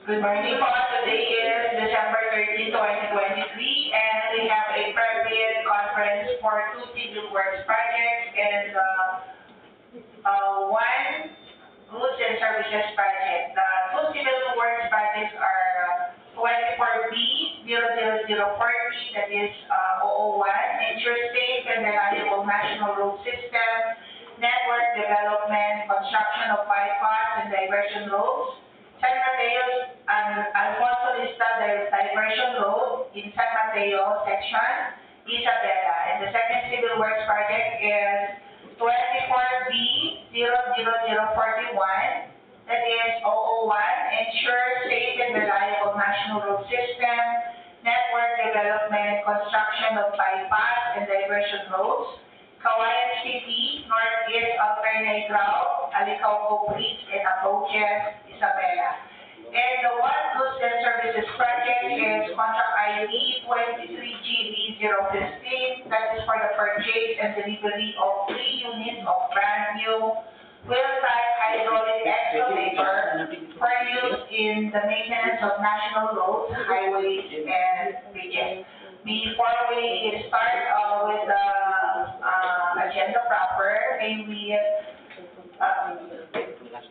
Good morning po. Today is December 13, 2023, and we have a private conference for 2 civil works projects and one goods and services project. The 2 civil works projects are 24B00040, that is 001, ensure safe and reliable national road system, network development, construction of bypass and diversion roads, San Mateo and Alfonso Lista Diversion Road in San Mateo section, Isabela. And the second civil works project is 24B00041, that is 001, ensure safe and reliable national road system, network development, construction of bypass and diversion roads, Cauayan City, Northeast Alternate Route, Alicaocao Bridge and approaches, Isabela. And the one goods and services project is contract ID 23GB015, that is for the purchase and delivery of 3 units of brand new wheel-type hydraulic excavator for use in the maintenance of national roads, highways, and bridges. Before we start with the agenda proper, may we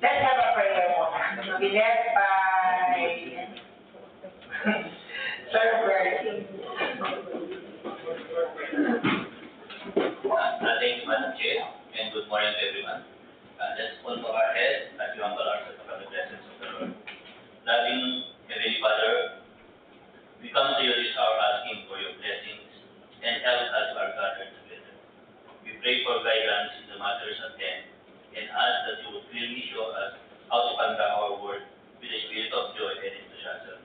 let's have a prayer muna. To be led by Sir Bertie. Thank you, Madam Chair, and good morning to everyone. Let's all bow our heads as we humble ourselves before the presence of the Lord. Loving Heavenly Father, we come to you this hour asking for your blessings and help as we are gathered together. We pray for guidance in the matters at hand and ask that you would clearly show us how to conduct our work with a spirit of joy and enthusiasm.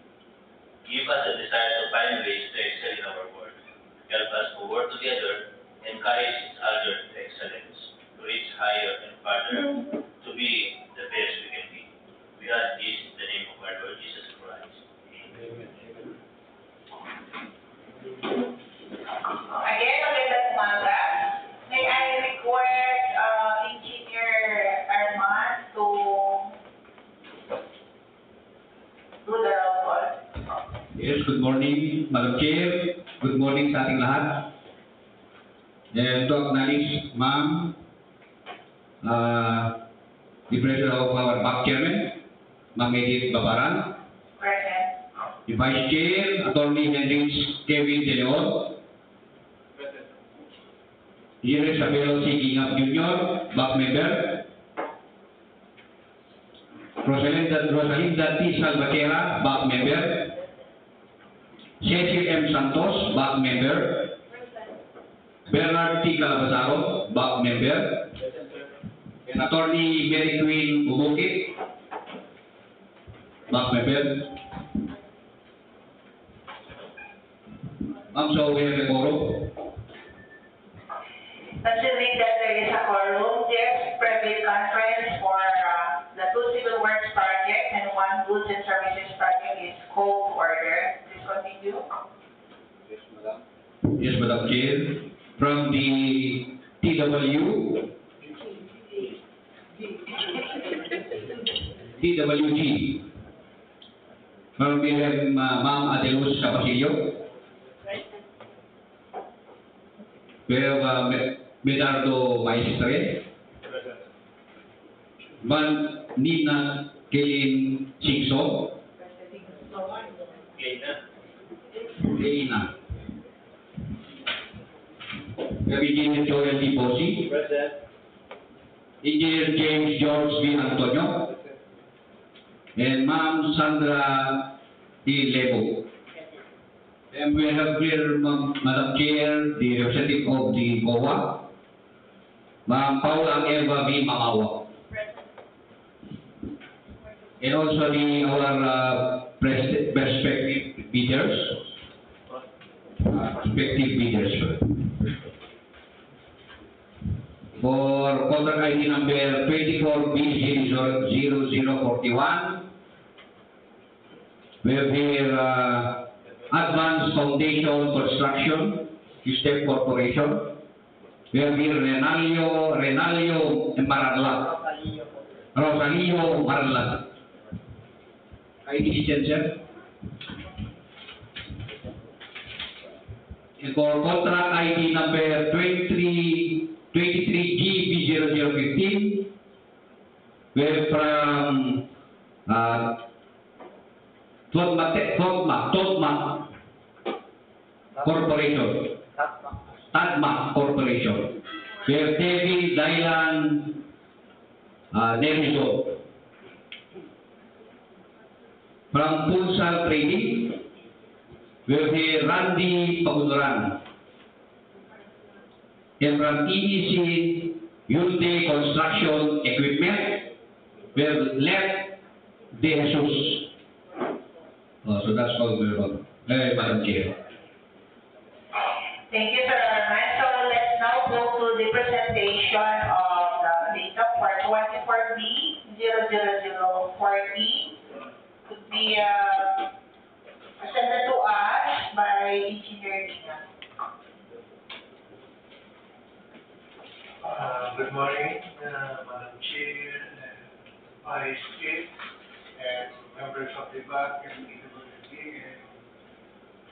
Give us a desire to find ways to excel in our work. Help us to work together, encourage each other to excellence, to reach higher and farther, to be the best we can be. We ask this in the name of our Lord Jesus Christ. Amen. Again, magandang umaga. May I request Engineer Armand to do the roll call. Yes, good morning, Madam Chair. Good morning sa ating lahat. And to acknowledge, Ma'am, the President of our Back Chairman, Ma'am Edith Babaran. Present. The Vice Chair, Attorney Henry Kevin De Leon. Present. Isabela C. Gingap Jr., Back Member. Rosalinda T. Salvatierra, Back Member. Cecil M. Santos, Back Member. Bernard T. Calabazaro, Back Member. And Attorney Mary Queen Bubuki, Back Member. So we have a quorum. Considering that there is a quorum, this private conference for the 2 civil works project and 1 goods and services project is called to order. Please continue. Yes, Madam. Yes, Madam Chair. From the TWG. From we have Ma'am Adeluz Capasillo. We have Medardo Maestre. Van Nina Kaylin Singson. Leina. We have Engineer Joel D. Bosi. Present. Engineer James George V. Antonio. And Ma'am Sandra D. Lebo. And we have here, Madam Chair, the representative of the COA, Ma'am Paula Eva V. Mamawa. And also our prospective bidders. For contract ID number 24B0041, we have here Advanced Foundation Construction System Corporation. We have here Renalio Marala. Rosalio Marala. ID licensure. And for contract ID number 23GB0015, we have from Todma Corporation. Tadma Corporation. We have Devi Dailan Neruso. From Pulsar Trading, we have here Randy Paguduran. And from EDC Unity Construction Equipment, we have Let De Jesus. So that's all we're on. Madam Chair. Thank you, Sir Arman. So let's now go to the presentation of the Lista for 24B 00040. Could be presented to us by Engineer Nina. Good morning, Madam Chair, Vice Chief, and members of the BAC and PWD, and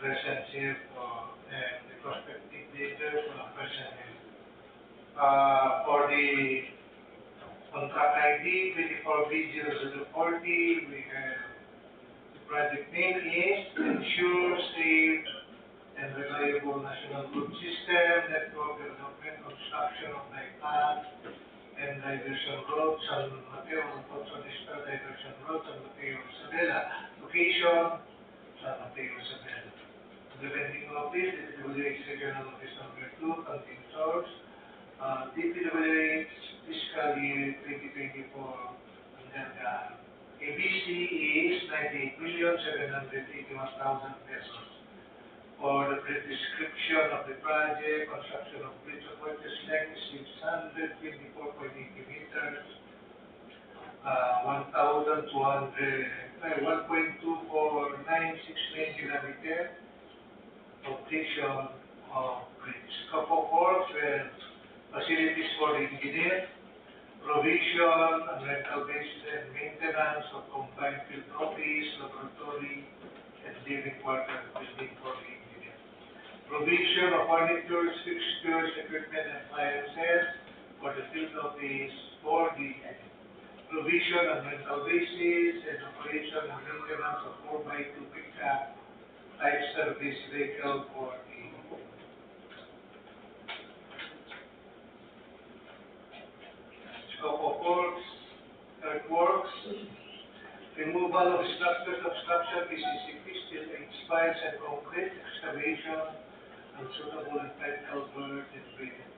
present here and the prospective leaders present here. For the contract ID 24B0040, we have the project name is Ensure Safe and Reliable National Road System, Network Development, Construction of bypass and Diversion Roads on Mateo-Alfonso Lista, Diversion Roads on Mateo-Isabela. Location, San Mateo-Isabela. Implementing Office, DPWH Regional Office number 2, Content Source. DPWH Fiscal Year 2024, and ABC is 98,781,000 pesos. For the brief description of the project, construction of bridge of water length 624.80 meters, 1.2496 kilometers. Completion of bridge. Scope of works were facilities for the engineer, provision and rental basis and maintenance of combined field office, laboratory, and living quarters building for the engineer. Provision of furniture, fixtures, equipment, and appliances for the field office for the engineer. Provision and rental basis and operation and maintenance of 4x2 pickup type service vehicle for the scope of works, earthworks, removal of structures of structure, PCCP, steel, piles, and concrete, excavation, unsuitable and tight culvert, and drainage.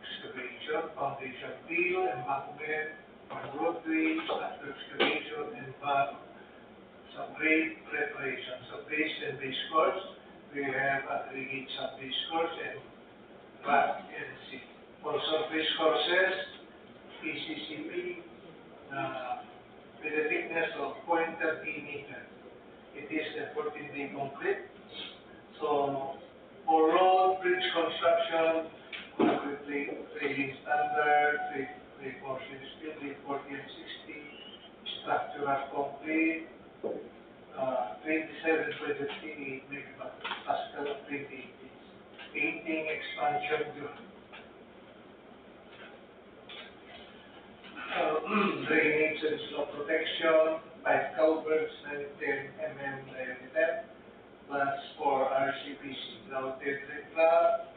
Excavation, foundation fill, embankment, roadway, structure excavation, and subgrade preparation. Subbase and base course, we have aggregate subbase course and rock and sea. For surface courses, PCCP with a thickness of 0.30 meters. It is a 14-day concrete. So for road bridge construction, concrete trailing standard, 3 portion steel, 40 and 60, structural concrete, 27.58 megapascal of 28 painting expansion joint. Drainage and slope protection, 5 culverts, 10 mm diameter, plus 4 RCPC, grouted reclap,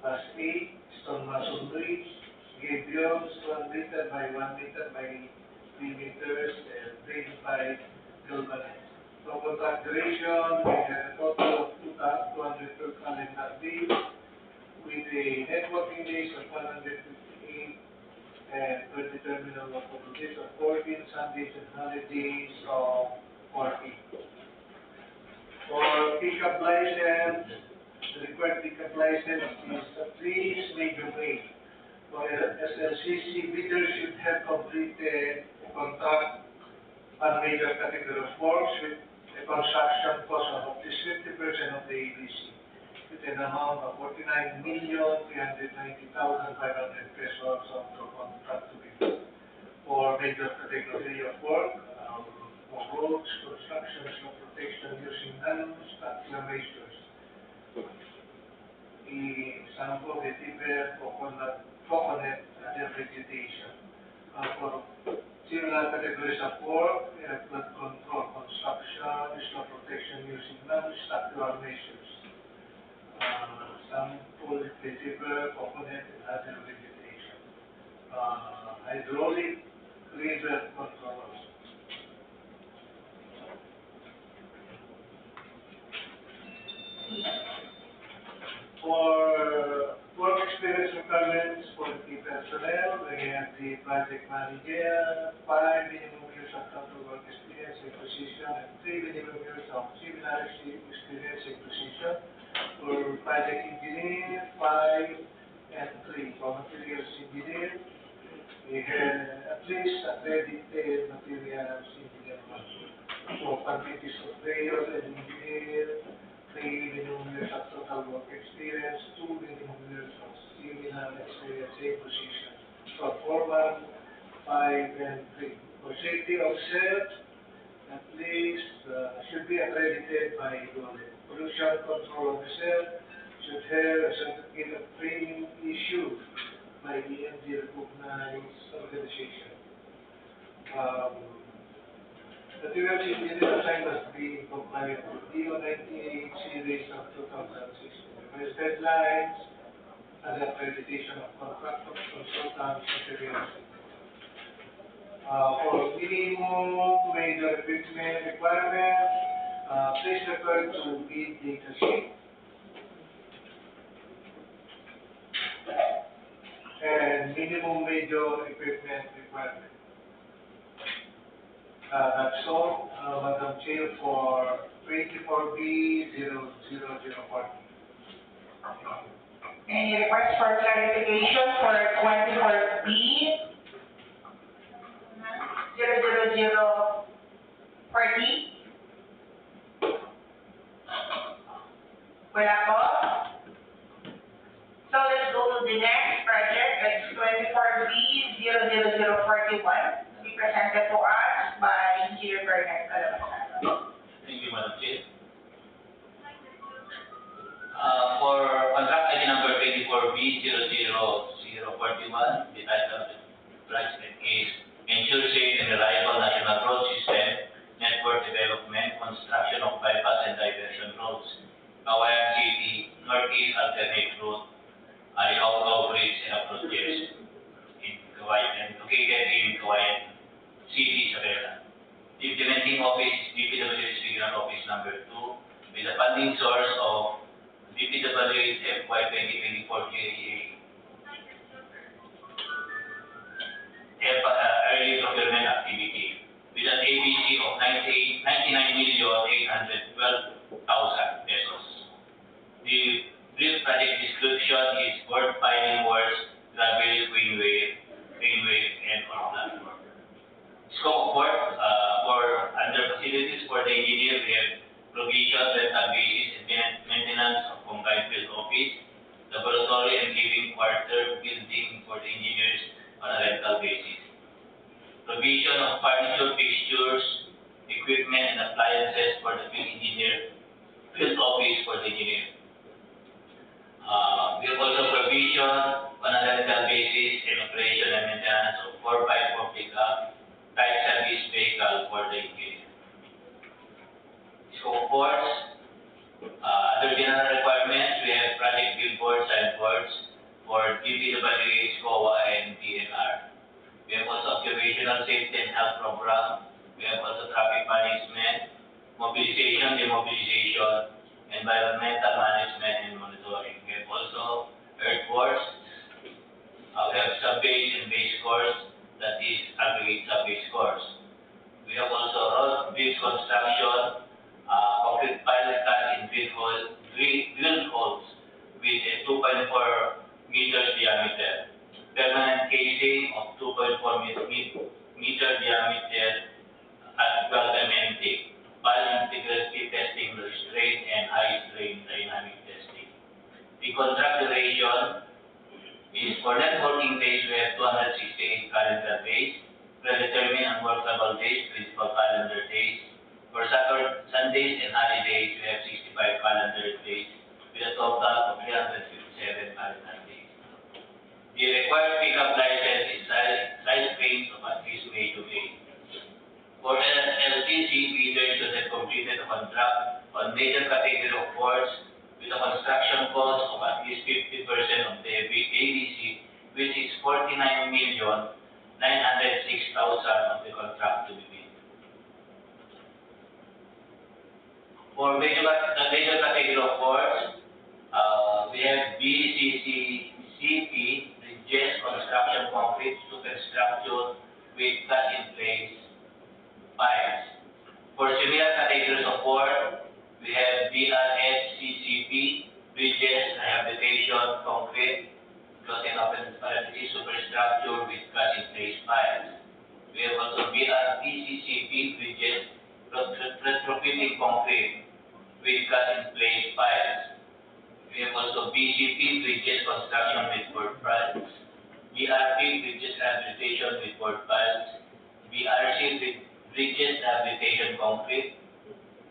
plus 8 stone mason bridge, gabions 1 meter by 1 meter by 3 meters, and drain pipe galvanized. So contract duration, we have a total of 212 calendar days, with a networking days of 158, and 20 terminal local days of 14, Sundays and holidays of 40. For pickup license, the required pickup license is at least major grade. For SLCC, bidders should have completed a contract on major category of works with a construction cost of at least 50% of the ABC. with an amount of 49,390,500 pesos of the contract to be done for major category of work, for roads, construction, slope protection using non-structural measures. Example, vetiver, coconut, and vegetation. For similar categories of work, flood control, construction, slope protection using non-structural measures. Sample, vetiver, coconut, and other vegetation. Hydraulic, river control. For work experience requirements for the personnel, we have the project manager, 5 minimum years of total work experience in position, and 3 minimum years of similar experience in position. For project engineer, 5 and 3. For materials engineer, we have at least accredited materials engineer. For quantity surveyor and engineer, 3 minimum years of total work experience, 2 minimum years of similar experience in position. For foreman, 5 and 3. For safety officer, at least should be accredited by DOLE. Pollution control officer should have a certificate of training issued by the EMD recognized organization. Materials engineer assigned must be in compliance with DO 98 series of 2016. Revised guidelines and accreditation of contractors, consultants, materials. For minimum major equipment requirement, please refer to bid data sheet. And minimum major equipment requirement. That's all, Madam Chair, for 24B00040. Any requests for clarification for 24B 00040? Wala po? So let's go to the next project. It's 24B 00041 to be presented to us by Engineer Bernard Calabasan. Thank you, Madam Chair. For contract ID number 24B00041, the title of the project is Ensure Safe and Reliable National Road System, Network Development, Construction of Bypass and Diversion Roads, Cauayan City, Northeast Alternate Route, Alicaocao Bridge and approaches in Cauayan, located in Cauayan City, Isabela. The implementing office is DPWH Regional Office number 2 with a funding source of DPWH FY 2024 GAA. Early procurement activity with an ABC of 99,812,000 pesos. The brief project description is board piling works, gravel, queenway, and on platform. Scope of work for under facilities for the engineer, we have provision, rental basis, and maintenance of combined field office, laboratory and living quarter building for the engineers on a rental basis. Provision of furniture, fixtures, equipment, and appliances for the field engineer, field office for the engineer. We have also provision on a rental basis and operation and maintenance of 4x4 pickup type service vehicle for the engineer. Scope of works, other general requirements, we have project billboards, signboards for DPWH, COA, and DNR. We have also occupational safety and health program. We have also traffic management, mobilization, demobilization, environmental management, and monitoring. We have also earthworks. We have sub-base and base course, that is aggregate sub-base course. We have also road bridge construction, concrete pile cut in drilled holes with a 2.4 meters diameter, permanent casing of 2.4 meter diameter at 12 mm, pile integrity testing, restraint and high strain dynamic testing. The contract duration is for net working days, we have 268 calendar days. Predetermined and workable days, principal calendar days. For Sundays and holidays, we have 65 calendar days with a total of 357 calendar days. The required pickup license is size range of at least May to May. For LTC, bidders should have completed a contract on major category of works with a construction cost of at least 50% of the ABC, which is 49,906,000 of the contract to be bid. For major category of works, we have BCCCP, bridges, construction, concrete, superstructure with cut-in-place piles. For similar categories of work, we have BRSCCP, bridges, rehabilitation, concrete, closing open parenthesis, superstructure with cut-in-place piles. We have also BRPCCP, bridges, retrofitting concrete with cut-in-place piles. We have also BCP, bridges, construction with board piles. BRP, bridges, rehabilitation with board piles. BRC, bridges, rehabilitation concrete.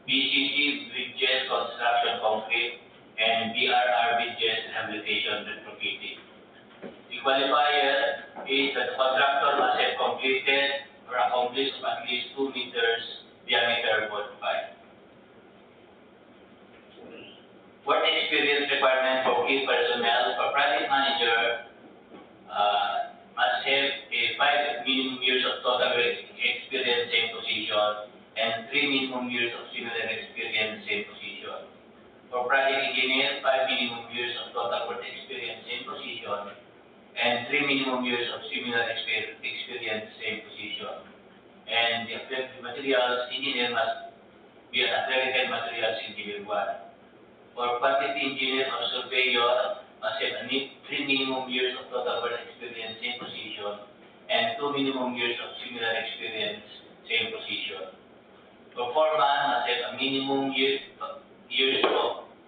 BCC, bridges, construction concrete, and BRR, bridges, rehabilitation retrofitting. The qualifier is that the contractor must have completed or accomplished at least 2 meters diameter board pipe. Work experience requirement for key personnel. For project manager, must have a 5 minimum years of total experience, same position, and 3 minimum years of similar experience, same position. For project engineer, 5 minimum years of total work experience, same position, and 3 minimum years of similar experience, same position. And the accredited materials engineer must be an accredited materials engineer 1. For quantity engineer or surveyor, must have 3 minimum years of total work experience, same position, and 2 minimum years of similar experience, same position. For foreman, must have a minimum years of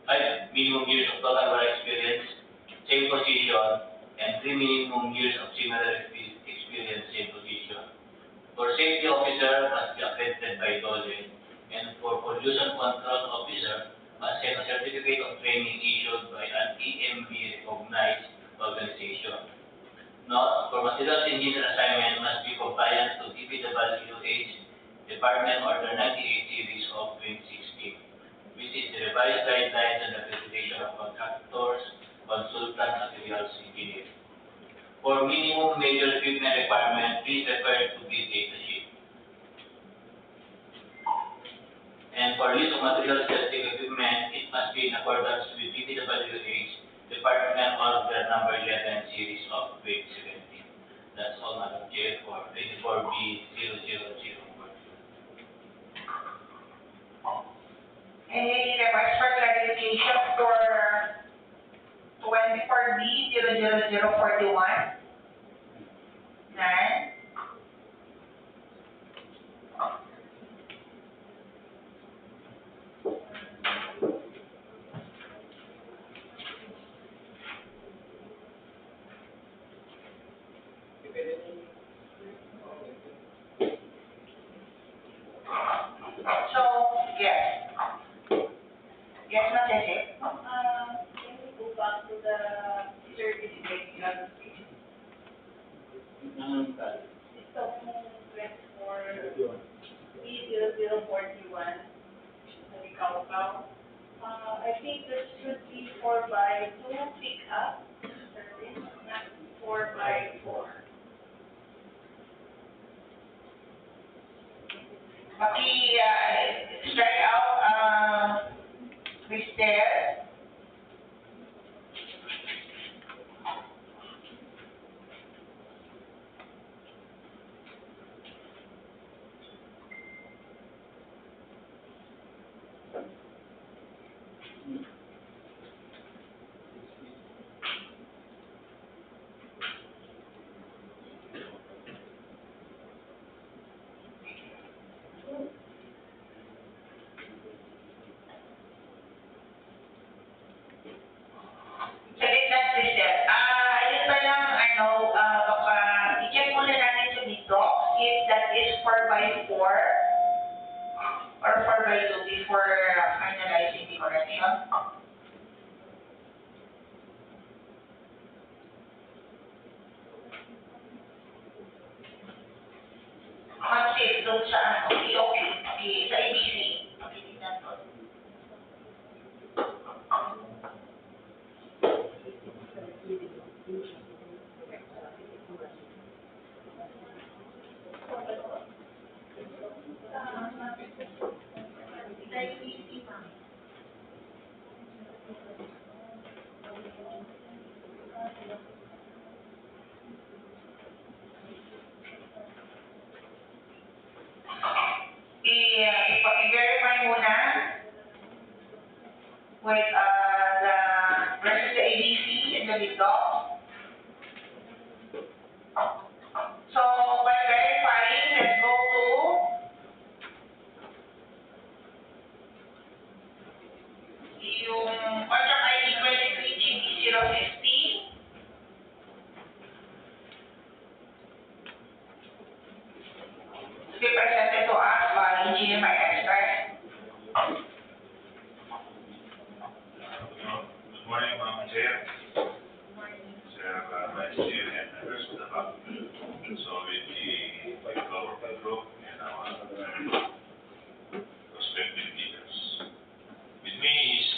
5 minimum years of total work experience, same position, and 3 minimum years of similar experience, same position. For safety officer, must be accredited by DOLE, and for pollution control officer, must have a certificate of training issued by an EMB-recognized organization. Note, for materials engineer assignment must be compliant to DPWH Department Order 98 Series of 2016, which is the revised guidelines and accreditation of contractors, consultant, materials engineer. For minimum major equipment requirement, please refer to the datasheet. And for use of materials testing equipment, it must be in accordance with DPWH Department Order Number 11 Series of 2017. That's all, Madam Chair, for 24B0004. Any request for clarification for 24B00041? None? So, yes. Yes, Ma'am Ceci? Can we go back to the certificate clarification? It's talking for B0041, Alicaocao. I think this should be 4x2 pickup service, not 4x4. Strike out, Mister. if that is 4x4 or 4x2 before finalizing the correction. Concept doon sa POP, sa ABC. Tingnan ko. I-verify muna with the versus the ABC and the legal. So, by verifying, let's go to yung contract ID 23GB050. To be presented to us by Engineer by Expert. Good morning, Ma'am Chair. Sir, Vice Chair, and members of the public. So with the government group and our prospective leaders. With me is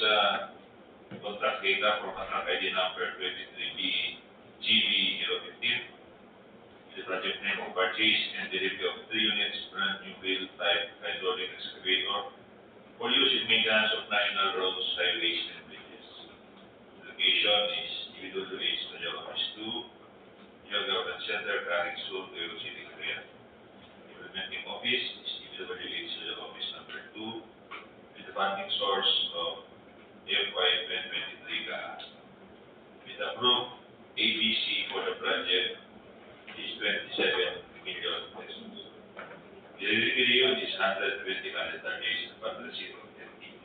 contract data for contract ID number 23B-GB015. The project name of purchase and delivery of 3 units brand new wheel type hydraulic excavator for use in maintenance of national roads, highways, and bridges. The location is DWH Studio Office 2, Your Government Center, Caring Sur, Quezon City, Korea. Implementing Office is DWH Studio Office number 2, with the funding source of FY 2023 GAA. With approved ABC for the project is 27 million pesos. The review period is 120 calendar days upon receipt of FTE.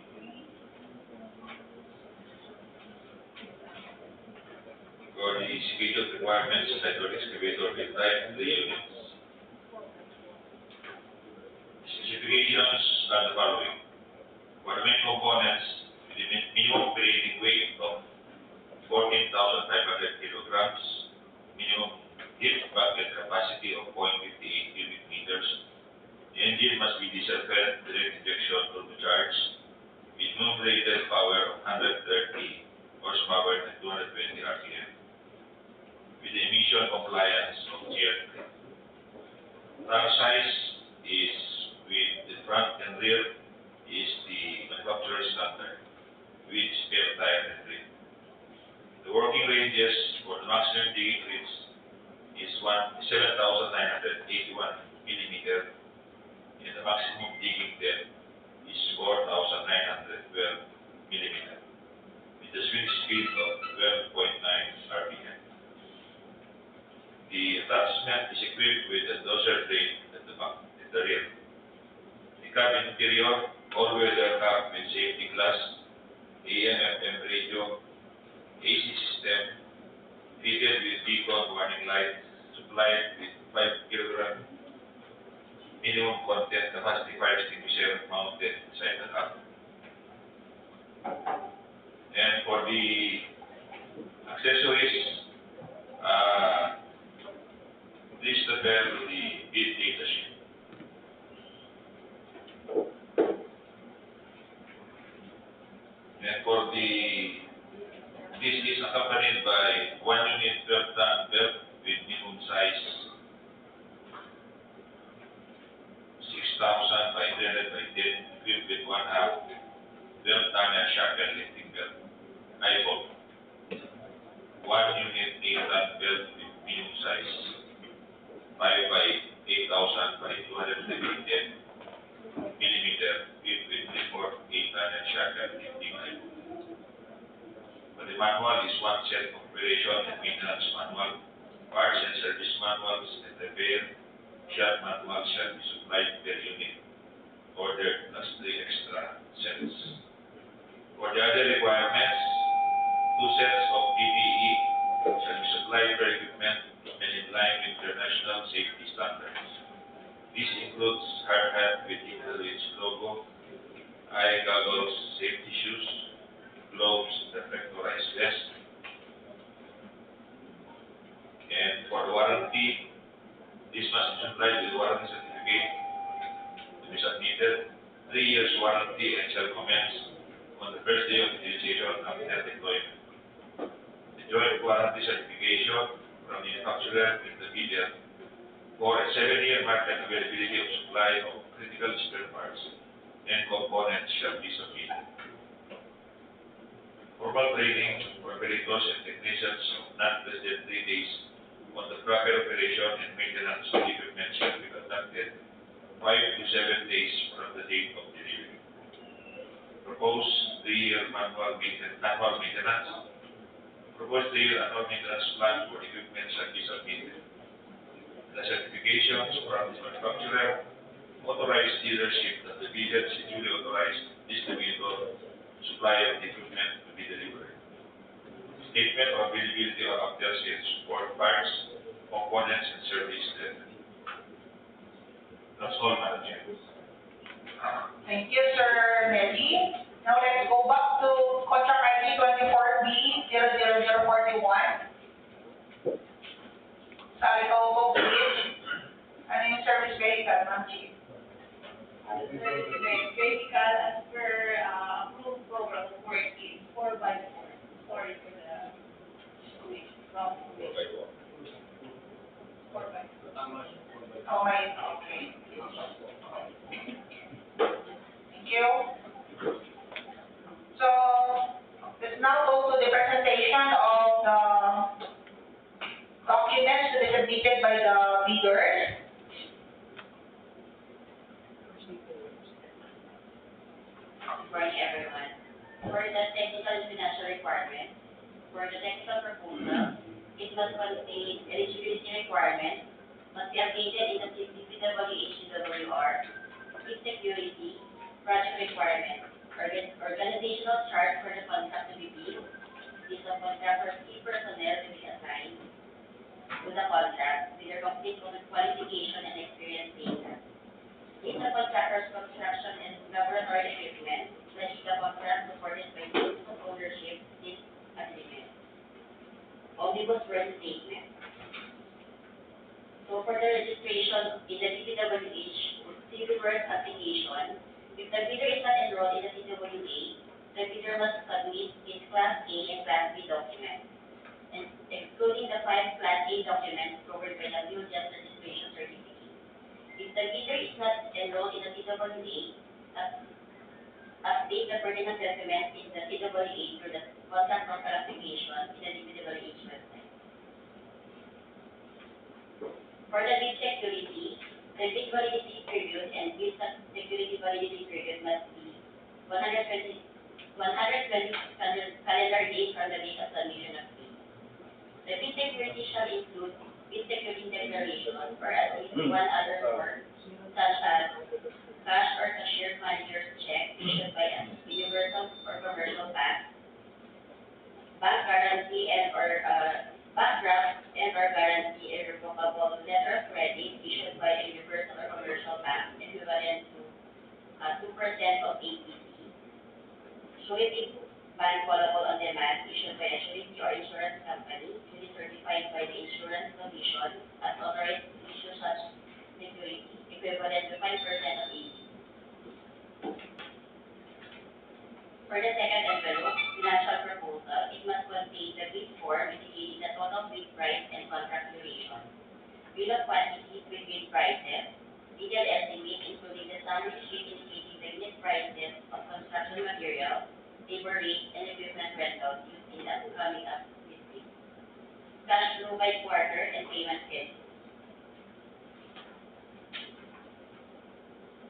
For the scheduled requirements, hydraulic excavator will type 3 units. Specifications are the following. For the main components, with the minimum operating weight of 14,500 kilograms, minimum heat bucket capacity of 0.58 cubic meters. The engine must be diesel-fed, direct injection turbocharged, with minimum rated power of 130 horsepower and 220 RPM, with the emission compliance of Tier 3. Trunk size is, with the front and rear, is the manufacturer's standard, with spare tire and rim. The working ranges for the maximum digging reach is 7,981 millimeter, and the maximum digging depth is 4,912 millimeter, with a swing speed of 12.9 RPM. The attachment is equipped with a dozer blade at the back, at the rear. The cabin interior, all-weather cab with safety glass, AM/FM radio, AC system, fitted with beacon warning light, supplied with 5 kg minimum content capacity fire extinguisher mounted inside the cab. And for the accessories, please refer to the bid data sheet. And for this is accompanied by 1 unit 12-ton belt with minimum size 6,500 by 10, equipped with 1/2 belt and shackle lifting belt. iPhone. 1 unit 8-ton belt with minimum size 5 by 8,000 by 210 millimeter, equipped with 3/4 8-ton and shackle lifting iPhone. The manual is 1 set of operation and maintenance manual, parts and service manuals, and repair shop manuals shall be supplied per unit, ordered plus 3 extra sets. For the other requirements, 2 sets of PPE shall be supplied per equipment and in line with international safety standards. supplied with warranty certificate to be submitted. 3 years warranty and shall commence on the first day of utilization after deployment. The joint warranty certification from the manufacturer and the bidder for a 7-year market availability of supply of critical spare parts and components shall be submitted. Formal training for operators and technicians of not less than 3 days on the proper operation and maintenance of equipment shall be conducted 5 to 7 days from the date of delivery. Proposed 3-year annual maintenance. Proposed 3-year annual maintenance plan for equipment shall be submitted. The certifications from the manufacturer, authorized dealership that the bidder is duly authorized distributor, supplier of the equipment to be delivered. Statement of availability of after-sales support parts, components, and service letter. That's all, Madam Chair. Thank you, Sir Nelly. Now let's go back to contract ID 24B00041. Sa Alicaocao Bridge. Ano yung service vehicle, Ma'am Chief? Vehicle as per approved program of working 4x4. Sorry for the wrong. 4x4. Oh, my, okay. Thank you. So, let's now go to the presentation of the documents to be submitted by the bidders. Good morning, everyone. For the technical and financial requirement, for the technical proposal, it must contain eligibility requirements, must be updated in the CPWHDWR, fleet security, project requirements, organizational chart for the contract to be bid, list of contractors, key personnel to be assigned to the contract, with their complete qualification and experience data. List of contractors, construction, and laboratory equipment, the contract supported by terms of ownership, list agreement. Omnibus rent statement. So for the registration in the DPWH civil works application, if the bidder is not enrolled in the CWA, the bidder must submit its Class A and Class B documents, and excluding the 5 Class A documents covered by the Field Just Registration Certificate. If the bidder is not enrolled in the CWA, update the pertinent documents in the CWA through the contract profile application in the DPWH website. For the bid security, the bid validity period and bid security validity period must be 120 calendar days from the date of submission of bid. The bid security shall include bid security declaration or at least one other form, such as cash or cashier manager's check issued by a universal or commercial bank, bank guarantee and or bank draft and or guarantee irrevocable letter of credit issued by a universal or commercial bank equivalent to 2% of ATC. Surety bank callable on demand issued by a surety or insurance company duly certified by the Insurance Commission as authorized to issue such security equivalent to 5% of ATC. For the second envelope, financial proposal, it must contain the bid form indicating the total bid price and contract duration, bill of quantities with bid prices, detailed estimate including the summary sheet indicating the unit prices of construction material, labor rate, and equipment rentals used in the coming up bid. Cash flow by quarter and payment schedule.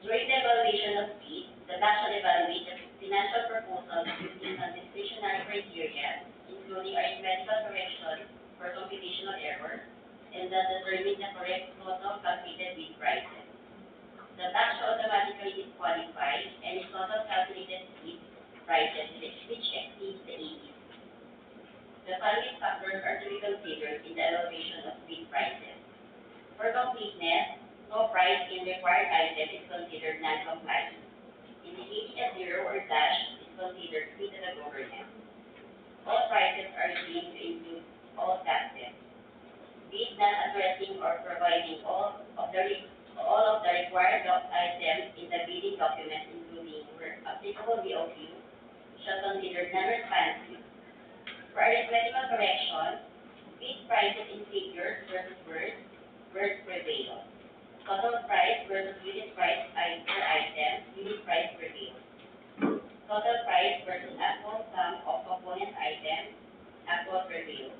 During the evaluation of bid, the bank shall evaluate the financial proposal using some discretionary criteria, including arithmetical correction for computational errors, and thus determine the correct total calculated bid prices. The bank shall automatically disqualify any total calculated bid prices which exceeds the ATC. The following factors are to be considered in the evaluation of bid prices. For completeness, no price in required item is considered non-compliant. Indicating a zero or dash is considered free to the government. All prices are deemed to include all taxes. Bid not addressing or providing all of the required items in the bidding document, including where applicable BOQ, shall consider non-responsive. For arithmetical correction, bid prices in figures versus words prevail. Total price versus unit price per item, unit price prevail. Total price versus actual sum of component items, actual prevail.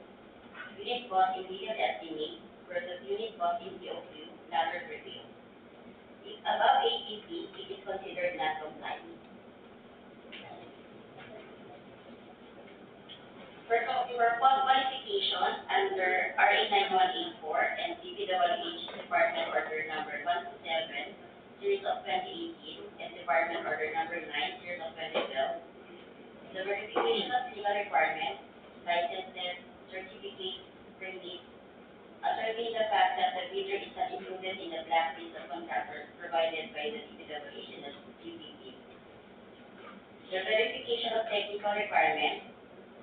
Unit cost in legal estimate versus unit cost in BOQ, latter prevail. If above ATP, it is considered non-compliant. For qualification under RA 9184 and DPWH Department Order Number 127, Series of 2018, and Department Order Number 9, Series of 2012, the verification of legal requirements, licenses, certificates, permits, ascertain the fact that the bidder is not included in the blacklist of contractors provided by the DPWH and the GPP. The verification of technical requirements,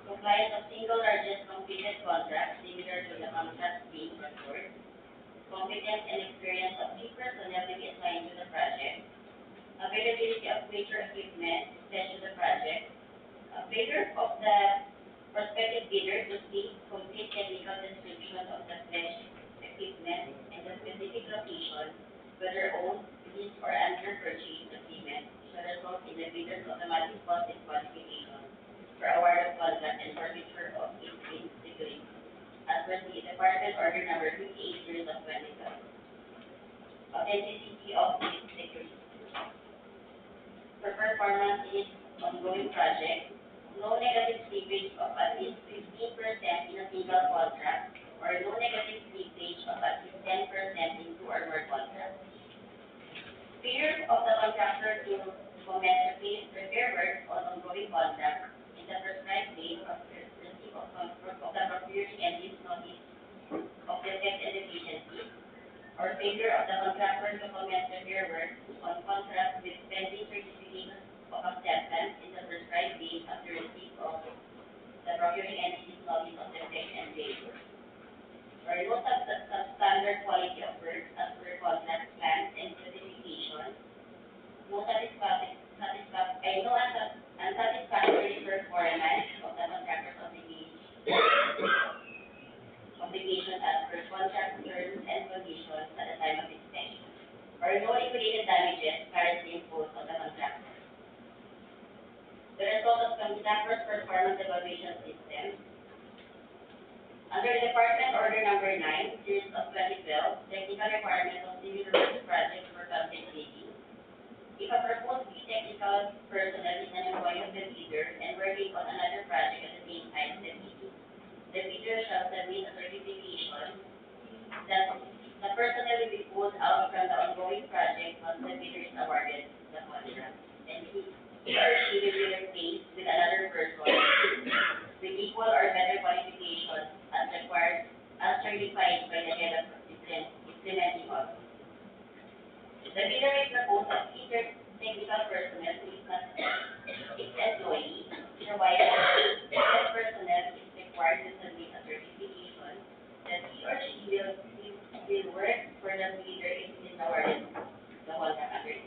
compliance of single largest completed contract similar to the contract being procured, competence and experience of key personnel to be assigned to the project, availability of major equipment sent to the project, a failure of the prospective bidder to see complete technical description of the pledged equipment and the specific location, whether owned, leased, or under purchase agreement, shall result in the bidder's automatic cost disqualification for award of contract and forfeiture of its bid security, as per the Department Order Number 58, Series of 2012. Authenticity of bid security. For performance in its ongoing project, no negative slippage of at least 15% in a single contract, or no negative slippage of at least 10% in two or more contracts. Failure of the contractor to commence repair work on ongoing contract in the prescribed date of receipt of the procuring and lease notice of defect and deficiency, or failure of the contractor to commence repair work on contract with pending certificate of acceptance in the prescribed date after receipt of the procuring entity's notice of defect and failure, or no substandard quality of work as per contract plans and specifications, no unsatisfactory performance of the contractor's obligation as per contract terms and conditions at the time of inspection, or no liquidated damages currently imposed on the contractor. The result of contractor's performance evaluation system. Under Department Order Number 9, Series of 2012, technical requirements of civil works projects for public bidding. If a proposed technical personnel is an employee of the bidder and working on another project at the same time as the bidder shall submit a certification that the personnel will be pulled out from the ongoing project once the bidder is awarded the contract, and he or she will be replaced with another person with equal or better qualifications as required, as certified by the head of implementing office. The bidder will propose a either technical personnel who is not its employee, provided that personnel is required to submit a certification that he or she will work for the bidder if it is awarded the contract under.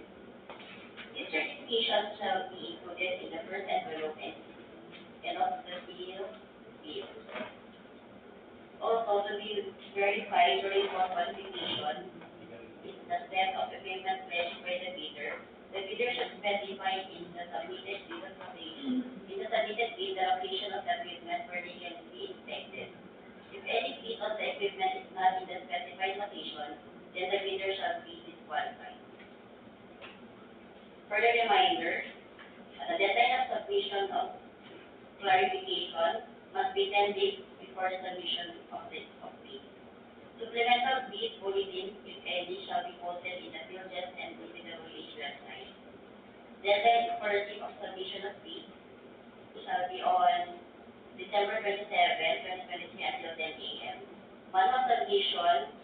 This certification shall be included in the first envelope and of the seal bill. Also, to be verified during qualification is the set of equipment pledged by the bidder. The bidder should specify in the submitted bid the location of the equipment where they can be inspected. If any piece of the equipment is not in the specified location, then the bidder shall be disqualified. Further reminder, the deadline of submission of clarification must be 10 days before submission of bid. Supplemental bid bulletins, if any, shall be posted in the Philjet and DPWH website. Deadline for receipt of submission of bid shall be on December 27, 2023 until 10 a.m. Manual submission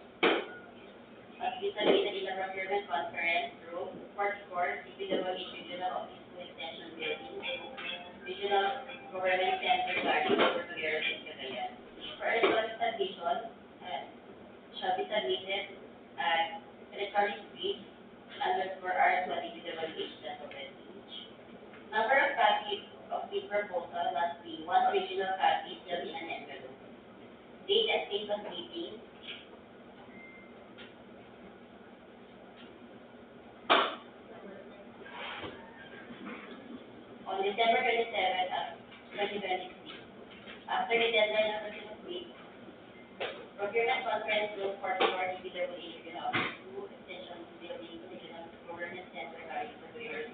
must be submitted in the Procurement Conference Room, 44, DPWH Regional Office 2 Extension Building, Regional Government Center, Garden, Cauayan, Cauayan. For electronic submission, date and place of meeting. On December 27, 2023. After the deadline of the 6th week, Procurement Conference Group 44 DPWH 2 Extension Building Regional Government Center Paris for Diversion.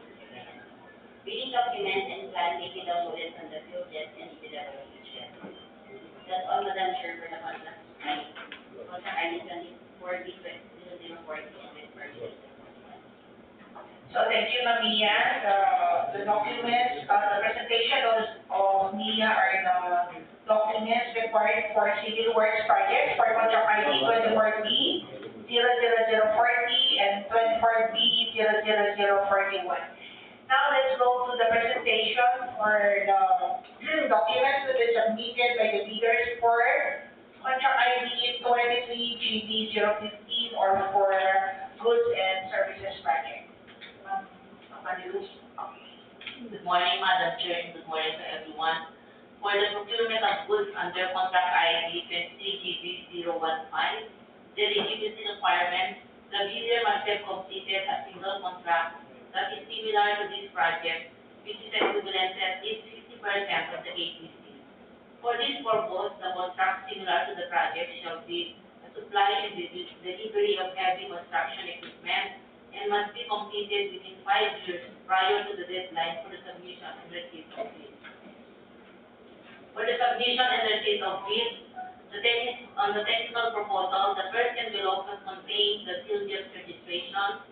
Reading documents and plan may be downloaded from the field desk and DPWH. That's all, Madam Chair, for the contract. Contract ID 24B004 and purchase. So thank you, Ma'am Mia. The documents, the presentation of Mia are the documents required for civil works projects for contract ID 24B 00040 and 24B 00041. Now let's go to the presentation for the documents that is submitted by the bidders for contract ID 23GB 015 or for goods and services project. Good morning, Madam Chair, and good morning to everyone. For the procurement of goods under contract ID 23GB015, the eligibility requirement, the bidder must have completed a single contract that is similar to this project, which is equivalent at least 50% of the APC. For this purpose, the contract similar to the project shall be the supply and delivery of heavy construction equipment and must be completed within 5 years prior to the deadline for the submission and receipt of bids. For the submission and receipt of bids, on the technical proposal, the first envelope must contain the CILGES registration,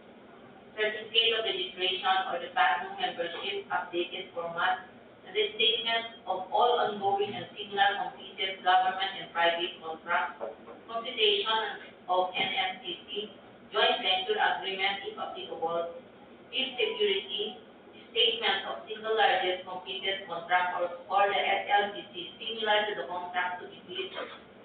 certificate of registration or the PATNO membership updated format, and the statement of all ongoing and similar completed government and private contracts, computation of NFTC, joint venture agreement if applicable, bid security, statement of single largest completed contract or for the SLPC similar to the contract to be bid,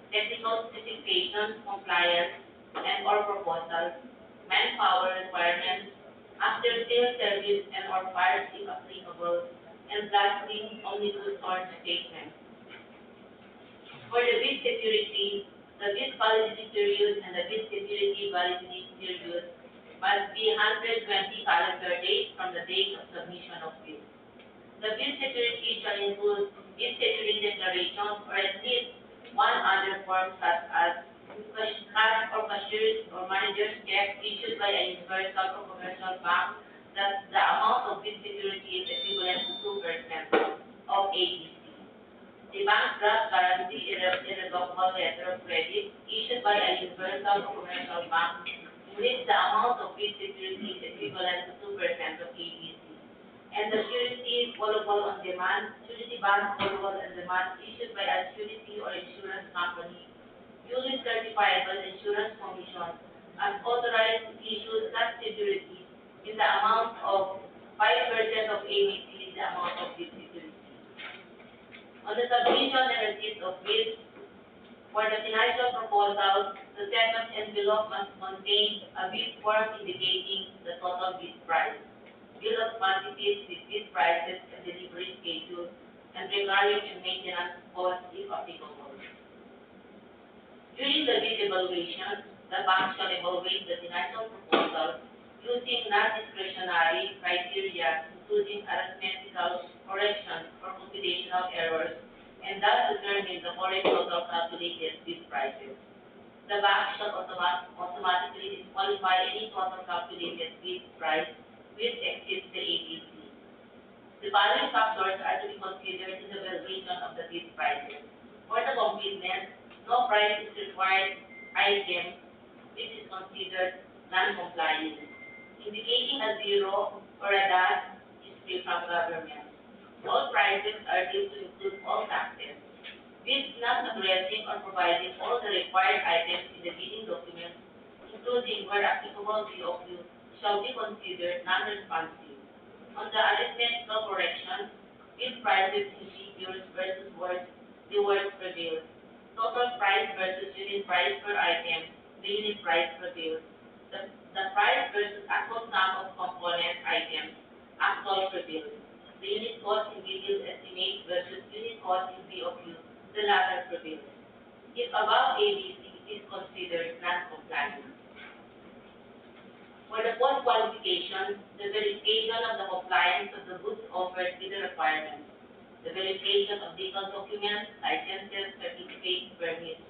technical specifications, compliance, and or proposals, manpower requirements, after sales service and or parts if applicable, and lastly, omnibus source statement. For the bid security, the bid validity period and the bid security validity period must be 120 calendar days from the date of submission of bid. The bid security shall include bid security declaration or at least one other form such as cash or cashier's or manager's check issued by a universal or commercial bank that the amount of bid security is equivalent to 2% of APC. The bank draft guarantee irrevocable letter of credit issued by a universal or commercial bank in which the amount of bid security is equivalent to 2% of APC. And the surety callable on demand, surety bond callable on demand issued by a surety or insurance company, duly certified by the Insurance Commission, as authorized to issue such security in the amount of 5% of APC, the amount of bid security. On the submission and receipt of bids, for the financial proposal, the second envelope must contain a bid form indicating the total bid price, bill of quantities with bid prices and delivery schedule, and repairing and maintenance costs if applicable. During the bid evaluation, the bank shall evaluate the financial proposal using non-discretionary criteria, including arithmetical corrections or computational errors, and thus determine the correct total calculated bid prices. The bank shall automatically disqualify any total calculated bid price which exceeds the APC. The following factors are to be considered in the evaluation of the bid prices. For the completeness, no price is required item which is considered non-compliant. Indicating a zero or a dash is free from government. All prices are due to include all taxes. Bids not addressing or providing all the required items in the bidding document, including where applicable BOQ, shall be considered non-responsive. On the arithmetical correction, bid prices in figures versus words, the words prevail. Total price versus unit price per item, the unit price prevails. The price versus actual sum of component items, actual prevails. The unit cost in detailed estimate versus unit cost in BOQ, the latter prevails. If above ABC is considered non-compliant. For the fourth qualification, the verification of the compliance of the goods offered with the requirements, the verification of legal documents, licenses, certificates, permits,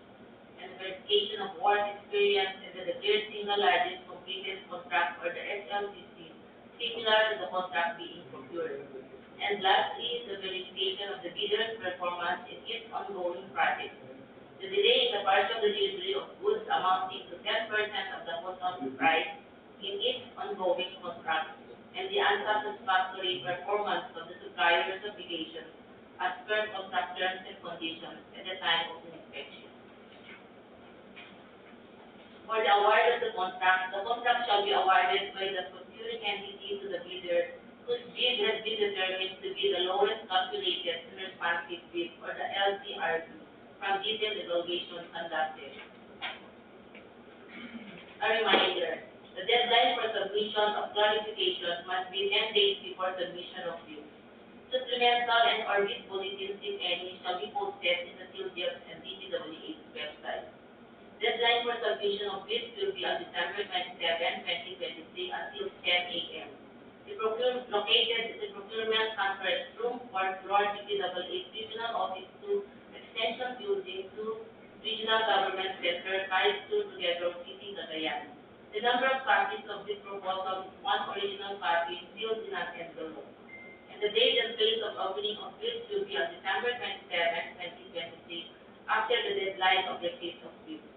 and the verification of work experience in the declared single largest completed contract or the SLCC, similar to the contract being procured. And lastly, the verification of the bidder's performance in its ongoing project. The delay in the partial delivery of goods amounting to 10% of the total price in its ongoing contract, and the unsatisfactory performance of the supplier's obligation as per contract terms and conditions at the time of inspection. For the award of the contract shall be awarded by the procuring entity to the bidder whose bid has been determined to be the lowest calculated and responsive bid, or the LCRB, from detailed evaluation conducted. A reminder, the deadline for submission of clarification must be 10 days before submission of bids. Supplemental and or bid bulletins, if any, shall be posted in the CILGEP's and DPWH's website. Deadline for submission of bids will be on December 27, 2023 until 10 a.m. Located in the Procurement Conference Room, 4th floor, DPWH Regional Office 2, Extension Building 2, Regional Government Center, 52 Together City, Cauayan. The number of copies of this proposal is one original copy sealed in an envelope. And the date and place of opening of bids will be on December 27, 2023, after the deadline of receipt of bids.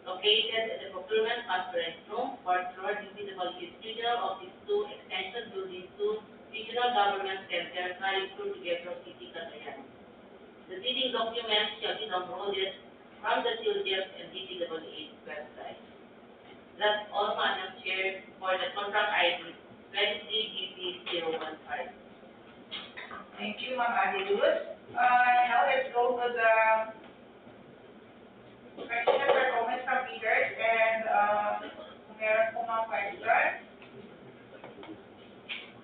Located at the Procurement Conference Room, 4th floor, DPWH Regional Office 2, Extension Building 2, Regional Government Center, 52 Together City, Cauayan. The bidding documents shall be downloaded from the CILGEP's and DPWH website. That's all, Madam Chair, for the contract ID 23BP015. Thank you, Ma'am Adeluz. Now let's go to the questions or comments from leaders, and meron po mga questions.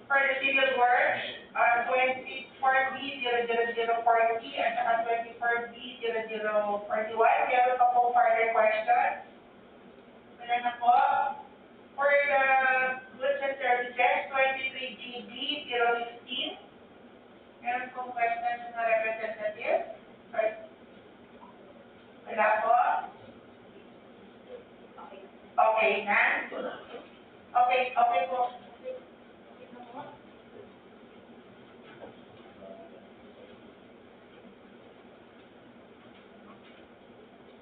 For the civil works, 24B00040 at saka 24B0041, meron pa po further questions. Wala na po. For the goods and services, 23GB015, meron pong questions na representative. Wala po. Okay na? Okay po.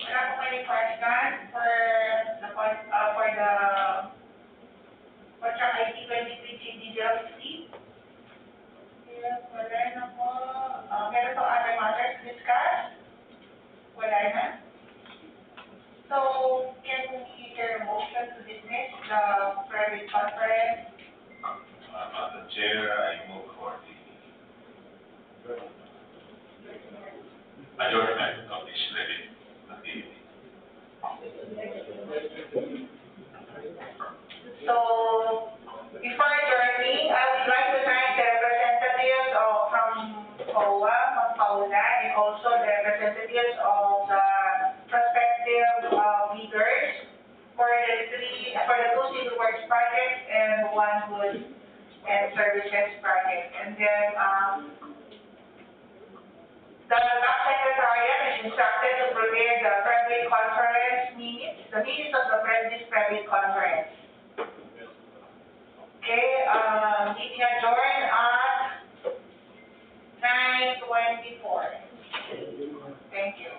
Wala po kayo question for the contract ID 23GB015. Yes, wala na po. Meron po other matters to discuss? Wala na. So, can we hear a motion to dismiss the private conference? Madam Chair, I move for the adjournment of this private activity. So, before adjourning, I would like to thank the representatives from COA, from Paula, and also the representatives of the prospective leaders for the two civil works projects and one goods and services project. And then, the back secretariat is instructed to prepare the private conference minutes, the minutes of this private conference. Okay, meeting adjourned at 9:24. Thank you.